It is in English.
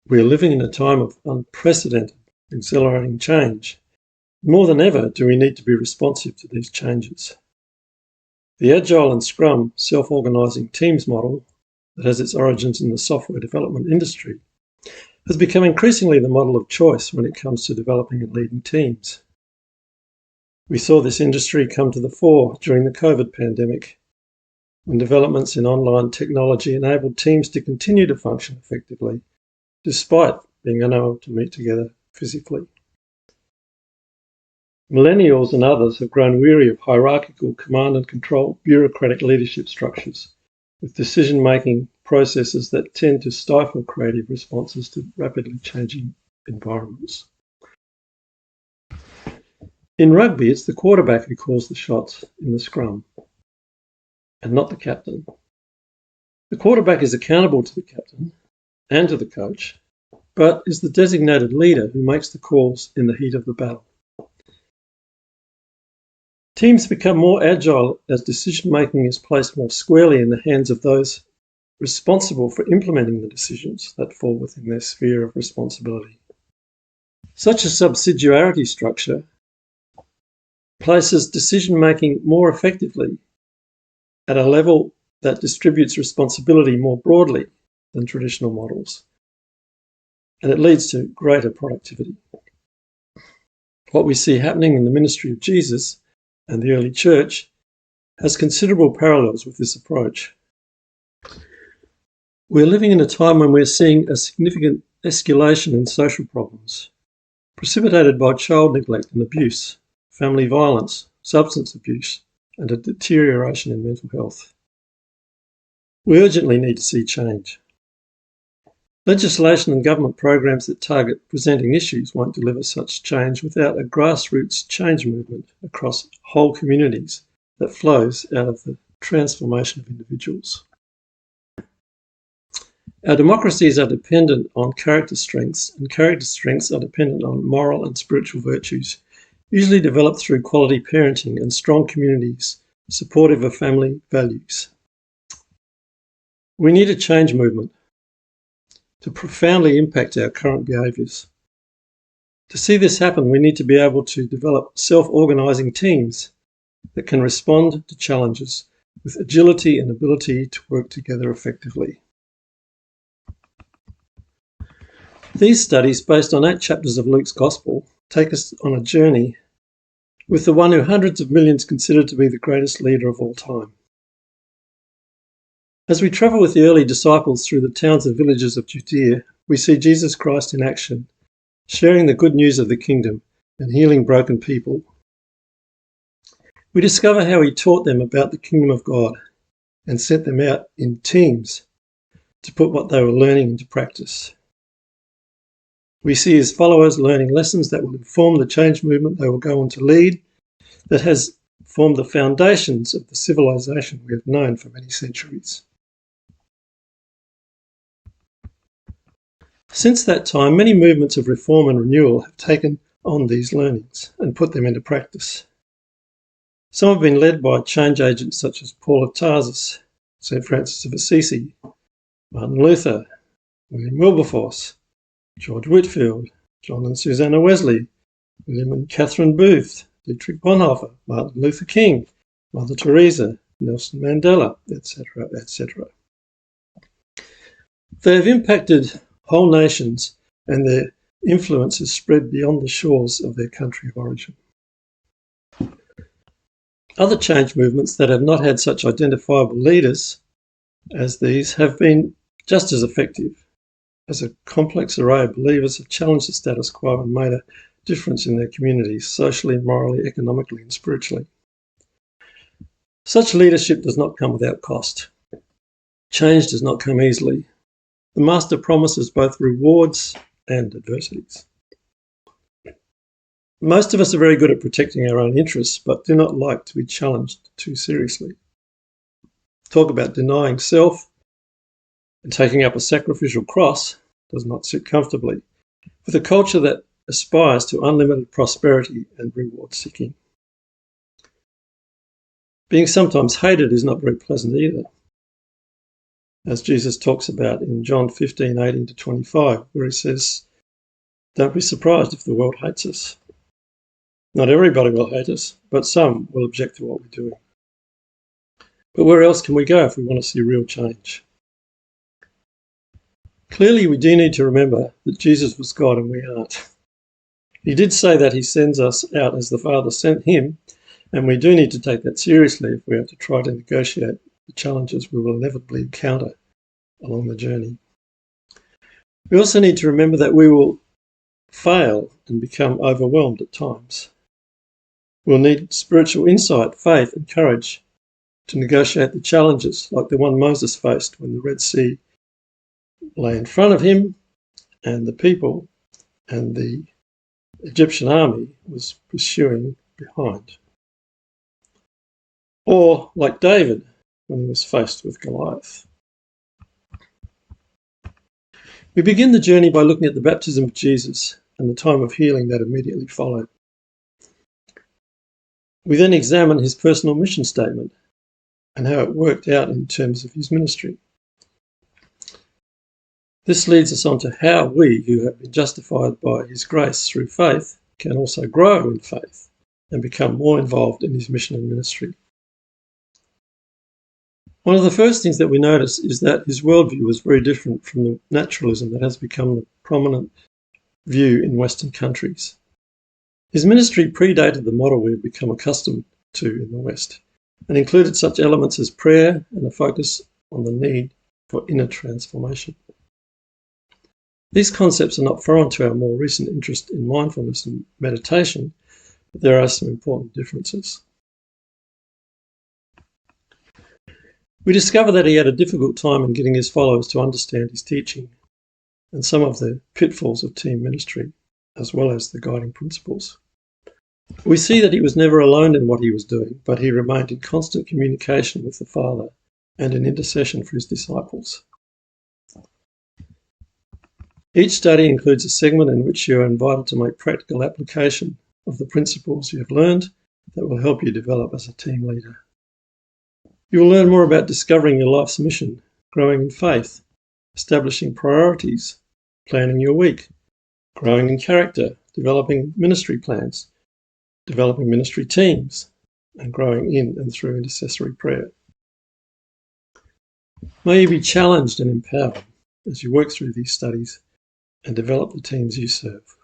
We are living in a time of unprecedented, accelerating change. More than ever do we need to be responsive to these changes. The Agile and Scrum self-organising teams model that has its origins in the software development industry has become increasingly the model of choice when it comes to developing and leading teams. We saw this industry come to the fore during the COVID pandemic, when developments in online technology enabled teams to continue to function effectively, despite being unable to meet together physically. Millennials and others have grown weary of hierarchical command and control bureaucratic leadership structures, with decision-making processes that tend to stifle creative responses to rapidly changing environments. In rugby, it's the quarterback who calls the shots in the scrum, and not the captain. The quarterback is accountable to the captain and to the coach, but is the designated leader who makes the calls in the heat of the battle. Teams become more agile as decision-making is placed more squarely in the hands of those responsible for implementing the decisions that fall within their sphere of responsibility. Such a subsidiarity structure places decision-making more effectively at a level that distributes responsibility more broadly than traditional models, and it leads to greater productivity. What we see happening in the ministry of Jesus and the early church has considerable parallels with this approach. We're living in a time when we're seeing a significant escalation in social problems, precipitated by child neglect and abuse, family violence, substance abuse, and a deterioration in mental health. We urgently need to see change. Legislation and government programs that target presenting issues won't deliver such change without a grassroots change movement across whole communities that flows out of the transformation of individuals. Our democracies are dependent on character strengths, and character strengths are dependent on moral and spiritual virtues, usually developed through quality parenting and strong communities supportive of family values. We need a change movement to profoundly impact our current behaviours. To see this happen, we need to be able to develop self-organising teams that can respond to challenges with agility and ability to work together effectively. These studies, based on 8 chapters of Luke's Gospel, take us on a journey with the one who hundreds of millions consider to be the greatest leader of all time. As we travel with the early disciples through the towns and villages of Judea, we see Jesus Christ in action, sharing the good news of the kingdom and healing broken people. We discover how he taught them about the kingdom of God and sent them out in teams to put what they were learning into practice. We see his followers learning lessons that will inform the change movement they will go on to lead, that has formed the foundations of the civilization we have known for many centuries. Since that time, many movements of reform and renewal have taken on these learnings and put them into practice. Some have been led by change agents such as Paul of Tarsus, St. Francis of Assisi, Martin Luther, William Wilberforce, George Whitefield, John and Susanna Wesley, William and Catherine Booth, Dietrich Bonhoeffer, Martin Luther King, Mother Teresa, Nelson Mandela, etc., etc. They have impacted whole nations, and their influence has spread beyond the shores of their country of origin. Other change movements that have not had such identifiable leaders as these have been just as effective, as a complex array of believers have challenged the status quo and made a difference in their communities, socially, morally, economically, and spiritually. Such leadership does not come without cost. Change does not come easily. The Master promises both rewards and adversities. Most of us are very good at protecting our own interests, but do not like to be challenged too seriously. Talk about denying self and taking up a sacrificial cross does not sit comfortably with a culture that aspires to unlimited prosperity and reward seeking. Being sometimes hated is not very pleasant either. as Jesus talks about in John 15:18-25, where he says, "Don't be surprised if the world hates us. Not everybody will hate us, but some will object to what we're doing." But where else can we go if we want to see real change? Clearly, we do need to remember that Jesus was God and we aren't. He did say that he sends us out as the Father sent him, and we do need to take that seriously if we have to try to negotiate the challenges we will inevitably encounter along the journey. We also need to remember that we will fail and become overwhelmed at times. We'll need spiritual insight, faith, and courage to negotiate the challenges like the one Moses faced when the Red Sea lay in front of him and the people and the Egyptian army was pursuing behind. Or like David when he was faced with Goliath. We begin the journey by looking at the baptism of Jesus and the time of healing that immediately followed. We then examine his personal mission statement and how it worked out in terms of his ministry. This leads us on to how we, who have been justified by his grace through faith, can also grow in faith and become more involved in his mission and ministry. One of the first things that we notice is that his worldview was very different from the naturalism that has become the prominent view in Western countries. His ministry predated the model we have become accustomed to in the West and included such elements as prayer and a focus on the need for inner transformation. These concepts are not foreign to our more recent interest in mindfulness and meditation, but there are some important differences. We discover that he had a difficult time in getting his followers to understand his teaching and some of the pitfalls of team ministry, as well as the guiding principles. We see that he was never alone in what he was doing, but he remained in constant communication with the Father and in intercession for his disciples. Each study includes a segment in which you are invited to make practical application of the principles you have learned that will help you develop as a team leader. You will learn more about discovering your life's mission, growing in faith, establishing priorities, planning your week, growing in character, developing ministry plans, developing ministry teams, and growing in and through intercessory prayer. May you be challenged and empowered as you work through these studies and develop the teams you serve.